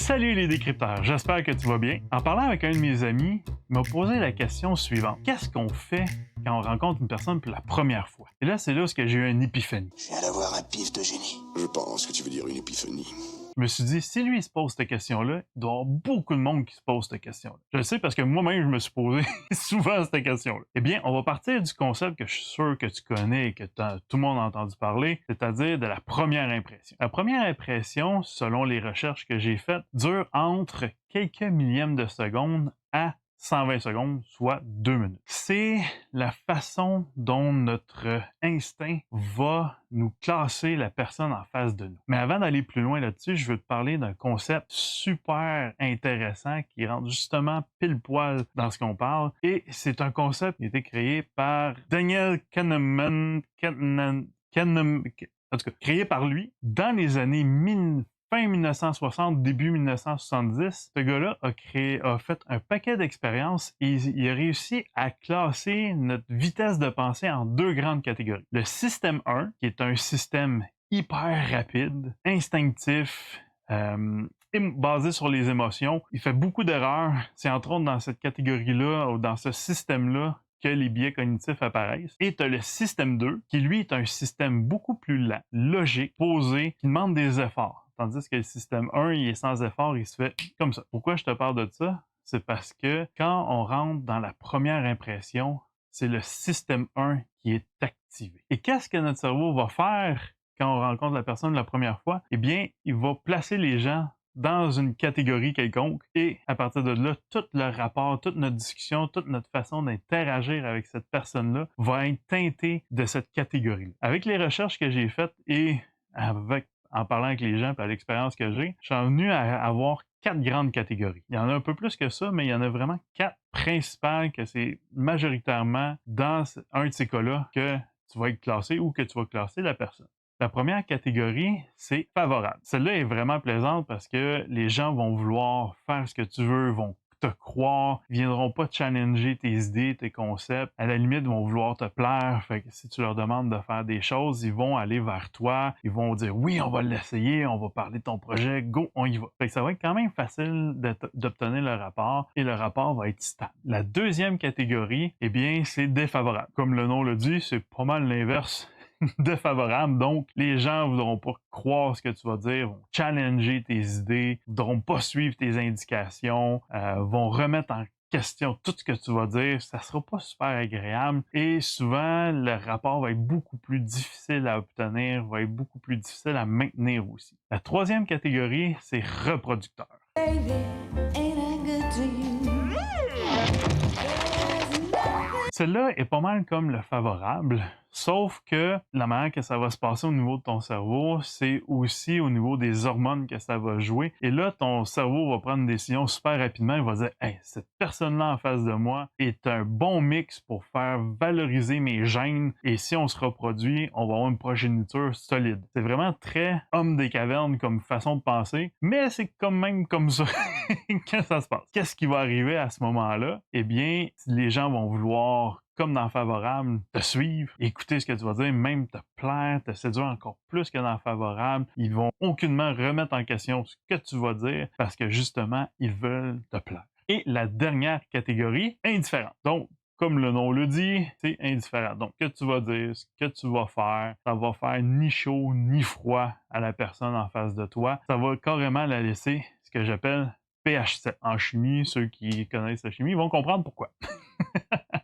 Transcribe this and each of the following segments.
Salut les décrypteurs, j'espère que tu vas bien. En parlant avec un de mes amis, il m'a posé la question suivante. Qu'est-ce qu'on fait quand on rencontre une personne pour la première fois? Et là, c'est là où j'ai eu une épiphanie. Je viens d'avoir un pif de génie. Je pense que tu veux dire une épiphanie. Je me suis dit, si lui il se pose cette question-là, il doit y avoir beaucoup de monde qui se pose cette question-là. Je le sais parce que moi-même, je me suis posé souvent cette question-là. Eh bien, on va partir du concept que je suis sûr que tu connais et que tout le monde a entendu parler, c'est-à-dire de la première impression. La première impression, selon les recherches que j'ai faites, dure entre quelques millièmes de seconde à 120 secondes, soit 2 minutes. C'est la façon dont notre instinct va nous classer la personne en face de nous. Mais avant d'aller plus loin là-dessus, je veux te parler d'un concept super intéressant qui rentre justement pile poil dans ce qu'on parle. Et c'est un concept qui a été créé par Daniel Kahneman, en tout cas, créé par lui dans les années fin 1960, début 1970, ce gars-là a fait un paquet d'expériences et il a réussi à classer notre vitesse de pensée en deux grandes catégories. Le système 1, qui est un système hyper rapide, instinctif, basé sur les émotions. Il fait beaucoup d'erreurs. C'est entre autres dans cette catégorie-là ou dans ce système-là que les biais cognitifs apparaissent. Et tu as le système 2, qui lui est un système beaucoup plus lent, logique, posé, qui demande des efforts. Tandis que le système 1, il est sans effort, il se fait comme ça. Pourquoi je te parle de ça? C'est parce que quand on rentre dans la première impression, c'est le système 1 qui est activé. Et qu'est-ce que notre cerveau va faire quand on rencontre la personne la première fois? Eh bien, il va placer les gens dans une catégorie quelconque et à partir de là, tout le rapport, toute notre discussion, toute notre façon d'interagir avec cette personne-là va être teintée de cette catégorie-là. Avec les recherches que j'ai faites et en parlant avec les gens et à l'expérience que j'ai, je suis venu à avoir 4 grandes catégories. Il y en a un peu plus que ça, mais il y en a vraiment 4 principales que c'est majoritairement dans un de ces cas-là que tu vas être classé ou que tu vas classer la personne. La première catégorie, c'est favorable. Celle-là est vraiment plaisante parce que les gens vont vouloir faire ce que tu veux, vont te croire, ils viendront pas challenger tes idées, tes concepts. À la limite, ils vont vouloir te plaire. Fait que si tu leur demandes de faire des choses, ils vont aller vers toi. Ils vont dire oui, on va l'essayer, on va parler de ton projet, go, on y va. Fait que ça va être quand même facile d'obtenir le rapport et le rapport va être stable. La deuxième catégorie, eh bien, c'est défavorable. Comme le nom le dit, c'est pas mal l'inverse défavorable. Donc, les gens ne voudront pas croire ce que tu vas dire, vont challenger tes idées, ne voudront pas suivre tes indications, vont remettre en question tout ce que tu vas dire. Ça sera pas super agréable et souvent, le rapport va être beaucoup plus difficile à obtenir, va être beaucoup plus difficile à maintenir aussi. La troisième catégorie, c'est reproducteur. Celle-là est pas mal comme le favorable, sauf que la manière que ça va se passer au niveau de ton cerveau, c'est aussi au niveau des hormones que ça va jouer. Et là, ton cerveau va prendre une décision super rapidement. Il va dire « Hey, cette personne-là en face de moi est un bon mix pour faire valoriser mes gènes et si on se reproduit, on va avoir une progéniture solide. » C'est vraiment très homme des cavernes comme façon de penser, mais c'est quand même comme ça que ça se passe. Qu'est-ce qui va arriver à ce moment-là? Eh bien, les gens vont vouloir comme dans Favorable, te suivre, écouter ce que tu vas dire, même te plaire, te séduire encore plus que dans Favorable. Ils vont aucunement remettre en question ce que tu vas dire parce que justement, ils veulent te plaire. Et la dernière catégorie, indifférent. Donc, comme le nom le dit, c'est indifférent. Donc, ce que tu vas dire, ce que tu vas faire, ça va faire ni chaud ni froid à la personne en face de toi. Ça va carrément la laisser, ce que j'appelle pH7. En chimie, ceux qui connaissent la chimie vont comprendre pourquoi.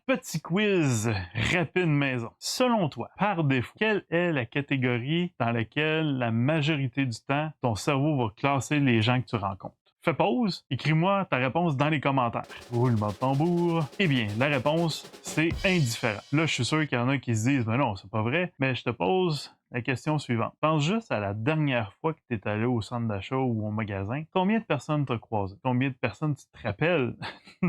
Petit quiz rapide maison. Selon toi, par défaut, quelle est la catégorie dans laquelle la majorité du temps, ton cerveau va classer les gens que tu rencontres? Fais pause, écris-moi ta réponse dans les commentaires. Roulement de tambour. Eh bien, la réponse, c'est indifférent. Là, je suis sûr qu'il y en a qui se disent, mais non, c'est pas vrai. Mais je te pose la question suivante. Pense juste à la dernière fois que tu es allé au centre d'achat ou au magasin. Combien de personnes t'as croisé? Combien de personnes tu te rappelles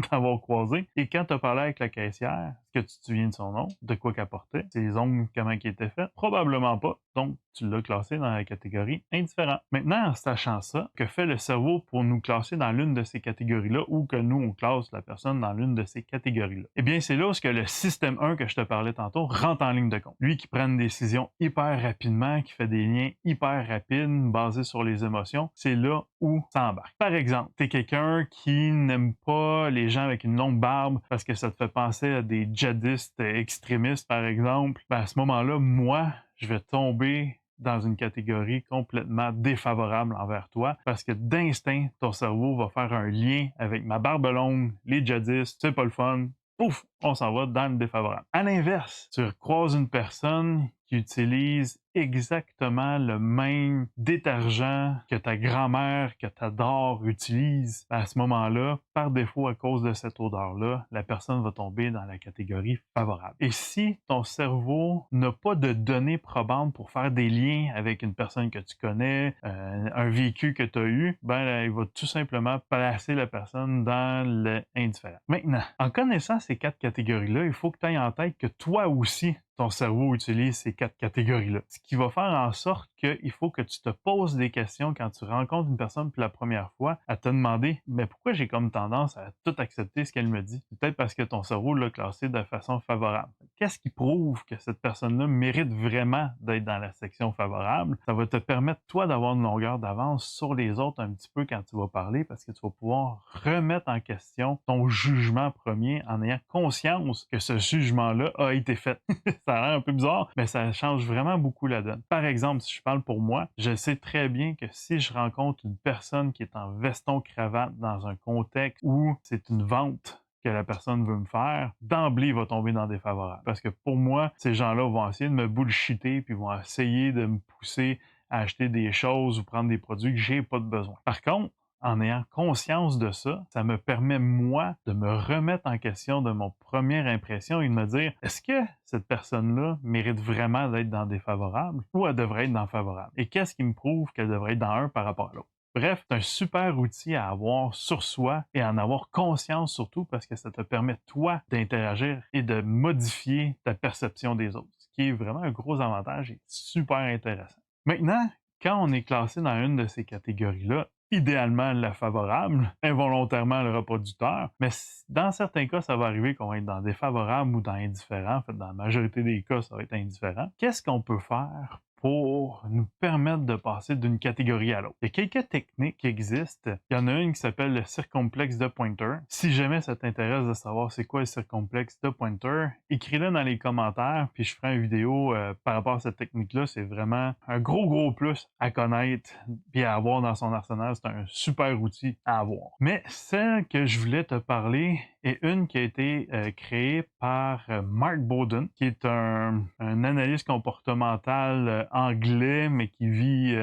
d'avoir croisé? Et quand tu as parlé avec la caissière, que tu te souviens de son nom, de quoi qu'elle portait, ses ongles, comment ils étaient faits? Probablement pas. Donc, tu l'as classé dans la catégorie indifférent. Maintenant, en sachant ça, que fait le cerveau pour nous classer dans l'une de ces catégories-là ou que nous, on classe la personne dans l'une de ces catégories-là? Eh bien, c'est là où le système 1 que je te parlais tantôt rentre en ligne de compte. Lui qui prend une décision hyper rapidement, qui fait des liens hyper rapides basés sur les émotions, c'est là où ça embarque. Par exemple, tu es quelqu'un qui n'aime pas les gens avec une longue barbe parce que ça te fait penser à des djihadistes extrémistes, par exemple. Ben, à ce moment-là, moi, je vais tomber dans une catégorie complètement défavorable envers toi parce que d'instinct, ton cerveau va faire un lien avec ma barbe longue, les djihadistes, c'est pas le fun. Pouf, on s'en va dans le défavorable. À l'inverse, tu croises une personne qui utilise exactement le même détergent que ta grand-mère, que tu adores, utilise. À ce moment-là, par défaut, à cause de cette odeur-là, la personne va tomber dans la catégorie favorable. Et si ton cerveau n'a pas de données probantes pour faire des liens avec une personne que tu connais, un vécu que tu as eu, ben, il va tout simplement placer la personne dans l'indifférent. Maintenant, en connaissant ces 4 catégories-là, il faut que tu aies en tête que toi aussi, ton cerveau utilise ces 4 catégories-là. Ce qui va faire en sorte qu'il faut que tu te poses des questions quand tu rencontres une personne pour la première fois, à te demander mais pourquoi j'ai comme tendance à tout accepter ce qu'elle me dit? Peut-être parce que ton cerveau l'a classé de façon favorable. Qu'est-ce qui prouve que cette personne-là mérite vraiment d'être dans la section favorable? Ça va te permettre, toi, d'avoir une longueur d'avance sur les autres un petit peu quand tu vas parler parce que tu vas pouvoir remettre en question ton jugement premier en ayant conscience que ce jugement-là a été fait. Ça a l'air un peu bizarre, mais ça change vraiment beaucoup la donne. Par exemple, si je parle pour moi, je sais très bien que si je rencontre une personne qui est en veston-cravate dans un contexte où c'est une vente que la personne veut me faire, d'emblée, il va tomber dans des favorables. Parce que pour moi, ces gens-là vont essayer de me bullshiter puis vont essayer de me pousser à acheter des choses ou prendre des produits que j'ai pas de besoin. Par contre, en ayant conscience de ça, ça me permet, moi, de me remettre en question de mon première impression et de me dire, est-ce que cette personne-là mérite vraiment d'être dans défavorable ou elle devrait être dans favorable? Et qu'est-ce qui me prouve qu'elle devrait être dans un par rapport à l'autre? Bref, c'est un super outil à avoir sur soi et en avoir conscience surtout parce que ça te permet, toi, d'interagir et de modifier ta perception des autres, ce qui est vraiment un gros avantage et super intéressant. Maintenant, quand on est classé dans une de ces catégories-là, idéalement la favorable, involontairement le reproducteur, mais dans certains cas, ça va arriver qu'on va être dans défavorable ou dans indifférent. En fait, dans la majorité des cas, ça va être indifférent. Qu'est-ce qu'on peut faire pour nous permettre de passer d'une catégorie à l'autre? Il y a quelques techniques qui existent. Il y en a une qui s'appelle le circomplexe de Pointer. Si jamais ça t'intéresse de savoir c'est quoi le circomplexe de Pointer, écris-le dans les commentaires, puis je ferai une vidéo par rapport à cette technique-là. C'est vraiment un gros plus à connaître et à avoir dans son arsenal. C'est un super outil à avoir. Mais celle que je voulais te parler est une qui a été créée par Mark Bowden, qui est un analyste comportemental anglais, mais qui vit,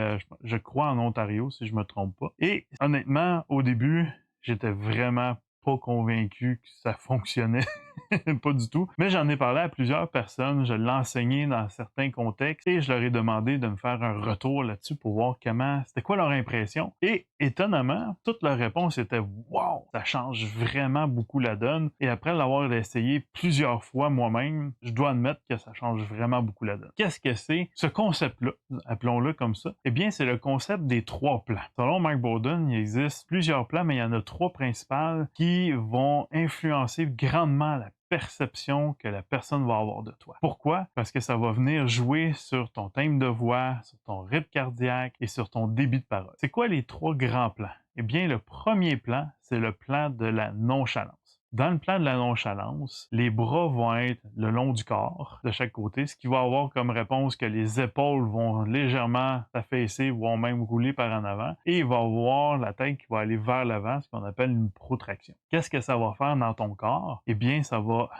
je crois, en Ontario, si je me trompe pas. Et honnêtement, au début, j'étais vraiment pas convaincu que ça fonctionnait. Pas du tout. Mais j'en ai parlé à plusieurs personnes, je l'ai enseigné dans certains contextes et je leur ai demandé de me faire un retour là-dessus pour voir c'était quoi leur impression. Et étonnamment, toute leur réponse était wow, ça change vraiment beaucoup la donne. Et après l'avoir essayé plusieurs fois moi-même, je dois admettre que ça change vraiment beaucoup la donne. Qu'est-ce que c'est? Ce concept-là, appelons-le comme ça, eh bien, c'est le concept des 3 plans. Selon Mark Bowden, il existe plusieurs plans, mais il y en a 3 principales qui vont influencer grandement la perception que la personne va avoir de toi. Pourquoi? Parce que ça va venir jouer sur ton thème de voix, sur ton rythme cardiaque et sur ton débit de parole. C'est quoi les 3 grands plans? Eh bien, le premier plan, c'est le plan de la nonchalance. Dans le plan de la nonchalance, les bras vont être le long du corps, de chaque côté, ce qui va avoir comme réponse que les épaules vont légèrement s'affaisser, vont même rouler par en avant, et il va avoir la tête qui va aller vers l'avant, ce qu'on appelle une protraction. Qu'est-ce que ça va faire dans ton corps? Eh bien, ça va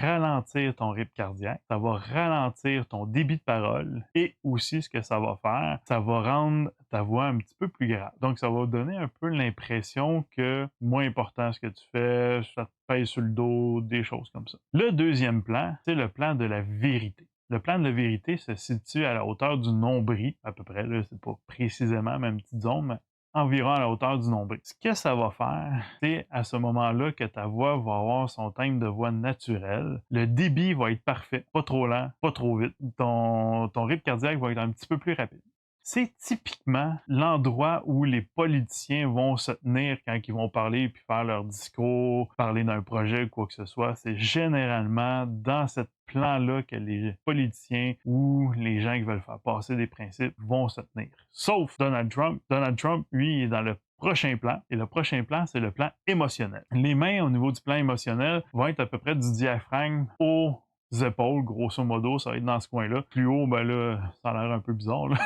ralentir ton rythme cardiaque, ça va ralentir ton débit de parole et aussi ce que ça va faire, ça va rendre ta voix un petit peu plus grave. Donc, ça va donner un peu l'impression que moins important ce que tu fais, ça te pèse sur le dos, des choses comme ça. Le deuxième plan, c'est le plan de la vérité. Le plan de la vérité se situe à la hauteur du nombril, à peu près, là, c'est pas précisément ma petite zone, mais environ à la hauteur du nombril. Ce que ça va faire, c'est à ce moment-là que ta voix va avoir son timbre de voix naturel. Le débit va être parfait, pas trop lent, pas trop vite. Ton rythme cardiaque va être un petit peu plus rapide. C'est typiquement l'endroit où les politiciens vont se tenir quand ils vont parler puis faire leur discours, parler d'un projet ou quoi que ce soit. C'est généralement dans ce plan-là que les politiciens ou les gens qui veulent faire passer des principes vont se tenir. Sauf Donald Trump. Donald Trump, lui, est dans le prochain plan. Et le prochain plan, c'est le plan émotionnel. Les mains au niveau du plan émotionnel vont être à peu près du diaphragme au épaules, grosso modo, ça va être dans ce coin-là. Plus haut, ben là, ça a l'air un peu bizarre, là.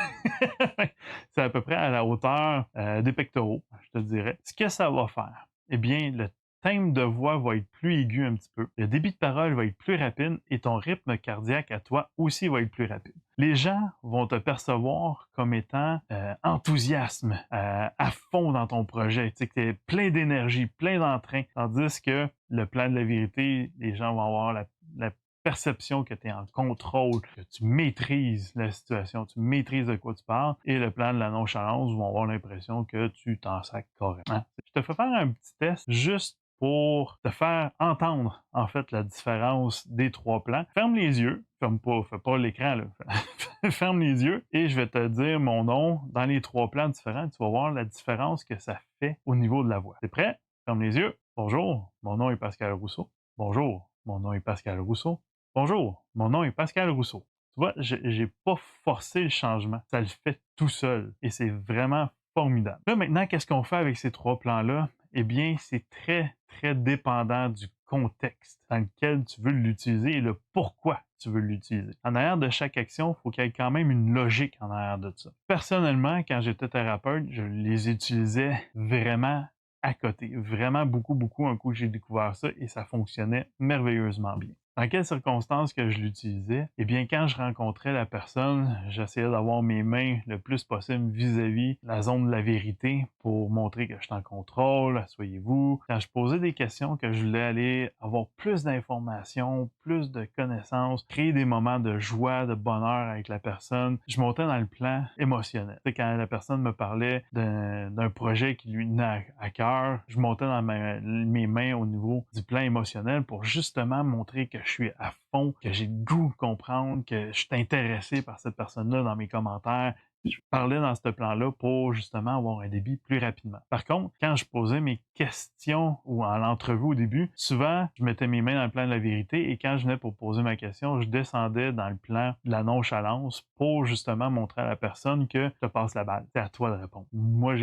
C'est à peu près à la hauteur des pectoraux, je te dirais. Ce que ça va faire, eh bien, le timbre de voix va être plus aigu un petit peu, le débit de parole va être plus rapide et ton rythme cardiaque à toi aussi va être plus rapide. Les gens vont te percevoir comme étant enthousiasme, à fond dans ton projet, tu sais, que tu es plein d'énergie, plein d'entrain, tandis que le plan de la vérité, les gens vont avoir la perception que tu es en contrôle, que tu maîtrises la situation, tu maîtrises de quoi tu parles, et le plan de la nonchalance vont avoir l'impression que tu t'en sacs carrément. Je te fais faire un petit test juste pour te faire entendre, en fait, la différence des trois plans. Ferme les yeux, fais pas l'écran, là. Ferme les yeux et je vais te dire mon nom dans les trois plans différents. Tu vas voir la différence que ça fait au niveau de la voix. T'es prêt? Ferme les yeux. Bonjour, mon nom est Pascal Rousseau. Bonjour, mon nom est Pascal Rousseau. Bonjour, mon nom est Pascal Rousseau. Tu vois, j'ai pas forcé le changement. Ça le fait tout seul et c'est vraiment formidable. Là, maintenant, qu'est-ce qu'on fait avec ces trois plans-là? Eh bien, c'est très, très dépendant du contexte dans lequel tu veux l'utiliser et le pourquoi tu veux l'utiliser. En arrière de chaque action, il faut qu'il y ait quand même une logique en arrière de ça. Personnellement, quand j'étais thérapeute, je les utilisais vraiment à côté. Vraiment beaucoup, beaucoup, un coup que j'ai découvert ça et ça fonctionnait merveilleusement bien. Dans quelles circonstances que je l'utilisais? Eh bien, quand je rencontrais la personne, j'essayais d'avoir mes mains le plus possible vis-à-vis la zone de la vérité pour montrer que je suis en contrôle, asseyez-vous. Quand je posais des questions, que je voulais aller avoir plus d'informations, plus de connaissances, créer des moments de joie, de bonheur avec la personne, je montais dans le plan émotionnel. C'est quand la personne me parlait d'un projet qui lui tenait à cœur, je montais dans mes mains au niveau du plan émotionnel pour justement montrer que je suis à fond, que j'ai le goût de comprendre, que je suis intéressé par cette personne-là dans mes commentaires. Je parlais dans ce plan-là pour justement avoir un débit plus rapidement. Par contre, quand je posais mes questions ou en l'entrevue au début, souvent, je mettais mes mains dans le plan de la vérité et quand je venais pour poser ma question, je descendais dans le plan de la nonchalance pour justement montrer à la personne que je te passe la balle. C'est à toi de répondre. Moi,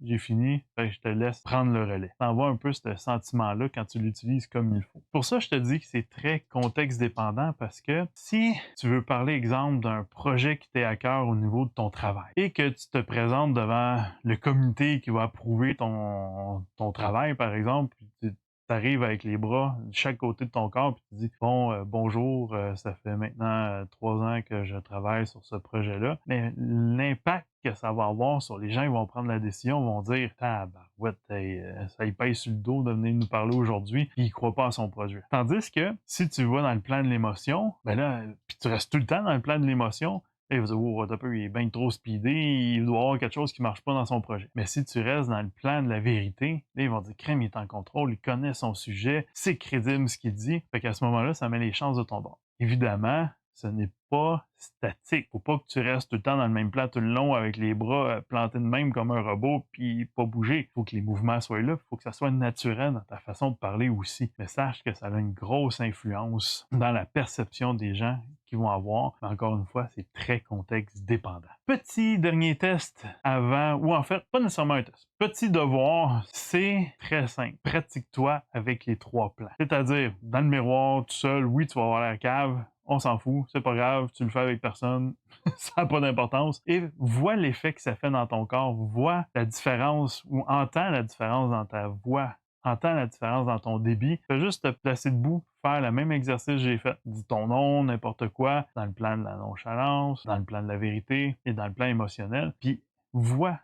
j'ai fini, je te laisse prendre le relais. T'envoies un peu ce sentiment-là quand tu l'utilises comme il faut. Pour ça, je te dis que c'est très contexte dépendant parce que si tu veux parler, exemple, d'un projet qui t'est à cœur au niveau de ton travail et que tu te présentes devant le comité qui va approuver ton travail, par exemple, tu arrives avec les bras de chaque côté de ton corps puis tu dis bon bonjour, ça fait maintenant 3 ans que je travaille sur ce projet-là. Mais l'impact que ça va avoir sur les gens qui vont prendre la décision vont dire tabarouette, ça y pèse sur le dos de venir nous parler aujourd'hui puis il croit pas à son projet. Tandis que si tu vas dans le plan de l'émotion, ben là, puis tu restes tout le temps dans le plan de l'émotion, là, il va dire oh, il est bien trop speedé, il doit avoir quelque chose qui marche pas dans son projet. Mais si tu restes dans le plan de la vérité, là, ils vont dire crème, il est en contrôle, il connaît son sujet, c'est crédible ce qu'il dit. Fait qu'à ce moment-là, ça met les chances de ton bord. Évidemment, ce n'est pas statique. Faut pas que tu restes tout le temps dans le même plan tout le long avec les bras plantés de même comme un robot puis pas bouger. Faut que les mouvements soient là. Faut que ça soit naturel dans ta façon de parler aussi. Mais sache que ça a une grosse influence dans la perception des gens qui vont avoir. Mais encore une fois, c'est très contexte dépendant. Petit dernier test avant, ou en fait, pas nécessairement un test. Petit devoir, c'est très simple. Pratique-toi avec les trois plans. C'est-à-dire, dans le miroir, tout seul, oui, tu vas avoir la cave, on s'en fout, c'est pas grave, tu le fais avec personne, ça n'a pas d'importance. Et vois l'effet que ça fait dans ton corps, vois la différence ou entends la différence dans ta voix, entends la différence dans ton débit. Fais juste te placer debout, faire le même exercice que j'ai fait. Dis ton nom, n'importe quoi, dans le plan de la nonchalance, dans le plan de la vérité et dans le plan émotionnel. Puis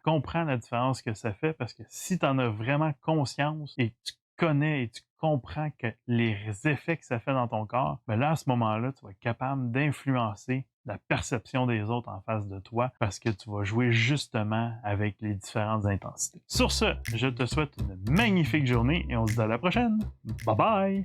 comprends la différence que ça fait parce que si tu en as vraiment conscience et tu connais et tu comprends que les effets que ça fait dans ton corps, ben là, à ce moment-là, tu vas être capable d'influencer la perception des autres en face de toi parce que tu vas jouer justement avec les différentes intensités. Sur ce, je te souhaite une magnifique journée et on se dit à la prochaine. Bye bye!